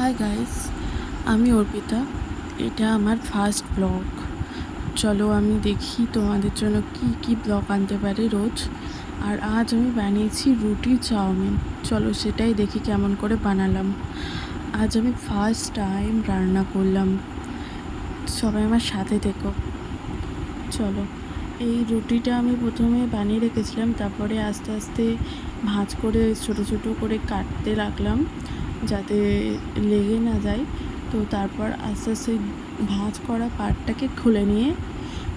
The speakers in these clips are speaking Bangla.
হাই গাইস, আমি অর্পিতা। এটা আমার ফার্স্ট ব্লগ। চলো আমি দেখি তোমাদের জন্য কি কি ব্লগ আনতে পারি রোজ। আর আজ আমি বানিয়েছি রুটি চাউমিন। চলো সেটাই দেখি কেমন করে বানালাম। আজ আমি ফার্স্ট টাইম রান্না করলাম। সবাই আমার সাথে থেকো। চলো, এই রুটিটা আমি প্রথমে বানিয়ে রেখেছিলাম, তারপরে আস্তে আস্তে ভাঁজ করে ছোট ছোট করে কাটতে রাখলাম যাতে লেগে না যায়। তো তারপর আস্তে আস্তে ভাঁজ করা পার্টটাকে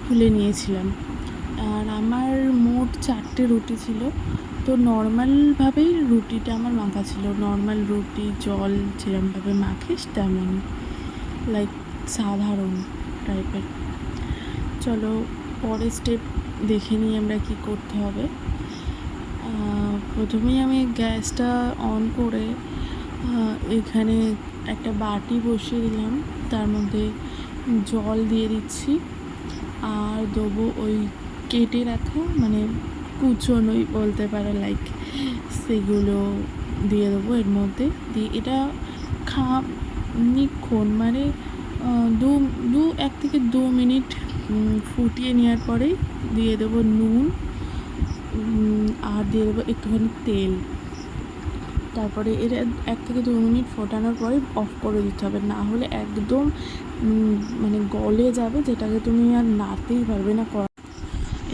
খুলে নিয়েছিলাম। আর আমার মোট 4টে রুটি ছিল। তো নর্মালভাবেই রুটিটা আমার মাখা ছিল, নর্মাল রুটি জল যেরমভাবে মাখে তেমনই, লাইক সাধারণ টাইপের। চলো পরের স্টেপ দেখে নিই আমরা কি করতে হবে। প্রথমেই আমি গ্যাসটা অন করে এখানে একটা বাটি বসিয়ে দিলাম, তার মধ্যে জল দিয়ে দিচ্ছি আর দেবো ওই কেটে রাখা মানে কুচোনোই বলতে পারো, লাইক সেগুলো দিয়ে দেবো এর মধ্যে। দিয়ে এটা খানিকক্ষণ মানে 1 থেকে 2 মিনিট ফুটিয়ে নেওয়ার পরেই দিয়ে দেবো নুন আর দিয়ে দেবো একটুখানি তেল। তারপরে এটা 1 থেকে 2 মিনিট ফোটানোর পরে অফ করে দিতে হবে, না হলে একদম মানে গলে যাবে, যেটাকে তুমি আর নাড়তেই পারবে না।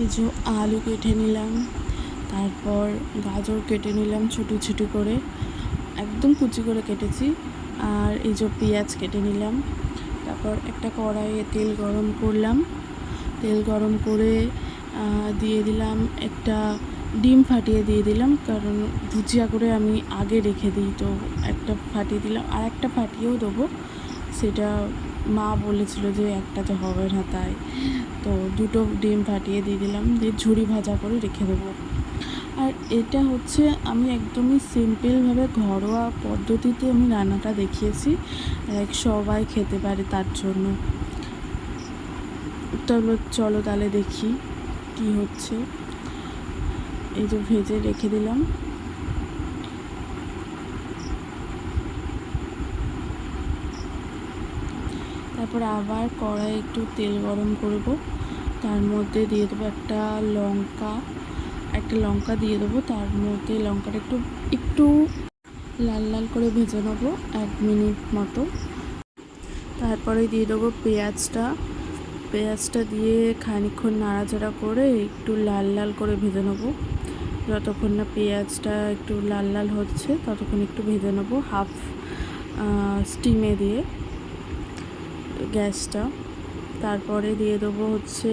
এই যে আলু কেটে নিলাম, তারপর গাজর কেটে নিলাম ছোটো ছোটো করে, একদম কুচি করে কেটেছি। আর এই যে পেঁয়াজ কেটে নিলাম। তারপর একটা কড়াইয়ে তেল গরম করলাম, তেল গরম করে দিয়ে দিলাম একটা ডিম ফাটিয়ে দিয়ে দিলাম, কারণ ভুজিয়া করে আমি আগে রেখে দিই। তো একটা ফাটিয়ে দিলাম, আর একটা ফাটিয়েও দেবো, সেটা মা বলেছিল যে একটাতে হবে না, তাই তো 2টো ডিম ফাটিয়ে দিয়ে দিলাম, দিয়ে ঝুরি ভাজা করে রেখে দেবো। আর এটা হচ্ছে আমি একদমই সিম্পলভাবে ঘরোয়া পদ্ধতিতে আমি রান্নাটা দেখিয়েছি, সবাই খেতে পারে তার জন্য। চলো তাহলে দেখি কি হচ্ছে। এই যে ভেজে রেখে দিলাম। তারপর আবার কড়াই একটু তেল গরম করব, তার মধ্যে দিয়ে দেবো একটা লঙ্কা দিয়ে দেবো। তার মধ্যে লঙ্কাটা একটু লাল লাল করে ভেজে নেবো 1 মিনিট মতো। তারপরে দিয়ে দেবো পেঁয়াজটা দিয়ে খানিকক্ষণ নাড়াচাড়া করে একটু লাল লাল করে ভেজে নেবো। যতক্ষণ না পেঁয়াজটা একটু লাল লাল হচ্ছে ততক্ষণ একটু ভেজে নেবো হাফ স্টিমে দিয়ে গ্যাসটা। তারপরে দিয়ে দেবো হচ্ছে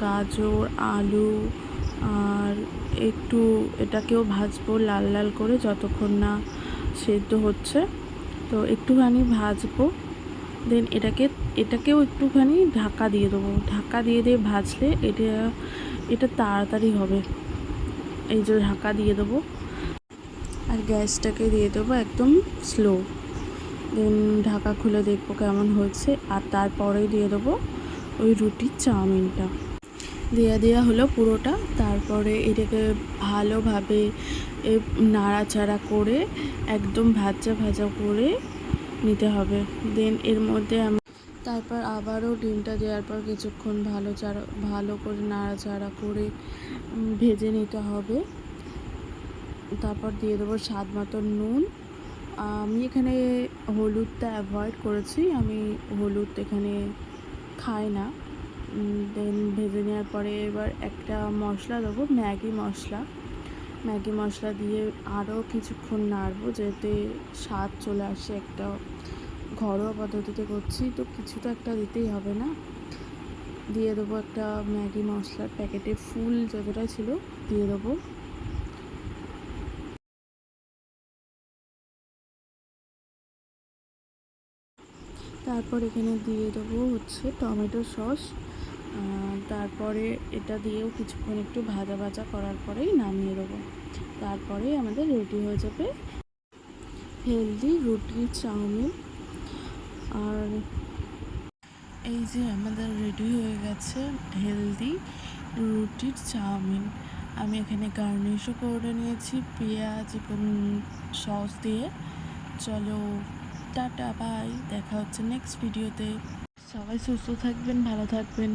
গাজর আলু, আর একটু এটাকেও ভাজবো লাল লাল করে যতক্ষণ না সেদ্ধ হচ্ছে। তো একটুখানি ভাজবো, দেন এটাকেও একটুখানি ঢাকা দিয়ে দেবো। ঢাকা দিয়ে ভাজলে এটা তাড়াতাড়ি হবে। এই যে ঢাকা দিয়ে দেবো, আর গ্যাসটাকে দিয়ে দেবো একদম স্লো। দেন ঢাকা খুলে দেখবো কেমন হয়েছে, আর তারপরে দিয়ে দেবো ওই রুটির চাউমিনটা। দেওয়া হলো পুরোটা। তারপরে এটাকে ভালোভাবে নাড়াচাড়া করে একদম ভাজা করে নিতে হবে। দেন এর মধ্যে তারপর আবারও ডিমটা দেওয়ার পর কিছুক্ষণ ভালো করে নাড়াচাড়া করে ভেজে নিতে হবে। তারপর দিয়ে দেবো স্বাদ মতো নুন। আমি এখানে হলুদটা অ্যাভয়েড করেছি, আমি হলুদ এখানে খাই না। দেন ভেজে নেওয়ার পরে এবার একটা মশলা দেবো, ম্যাগি মশলা দিয়ে আরও কিছুক্ষণ নাড়বো, যাতে স্বাদ চলে আসে। একটা ঘরোয়া পদ্ধতিতে করছি তো কিছু তো একটা দিতেই হবে না। দিয়ে দেবো একটা ম্যাগি মশলার প্যাকেটে ফুল যতটা ছিল দিয়ে দেবো। তারপর এখানে দিয়ে দেবো হচ্ছে টমেটো সস। তারপরে এটা দিয়েও কিছুক্ষণ একটু ভাজা করার পরেই নামিয়ে দেবো। তারপরে আমাদের রেডি হয়ে যাবে হেলদি রুটির চাউমিন। আর এই যে আমাদের রেডি হয়ে গেছে হেলদি রুটির চাউমিন। আমি এখানে গার্নিশও করে নিয়েছি পেঁয়াজ এবং সস দিয়ে। চলো টাটা বাই, দেখা হচ্ছে নেক্সট ভিডিওতে। সবাই সুস্থ থাকবেন, ভালো থাকবেন।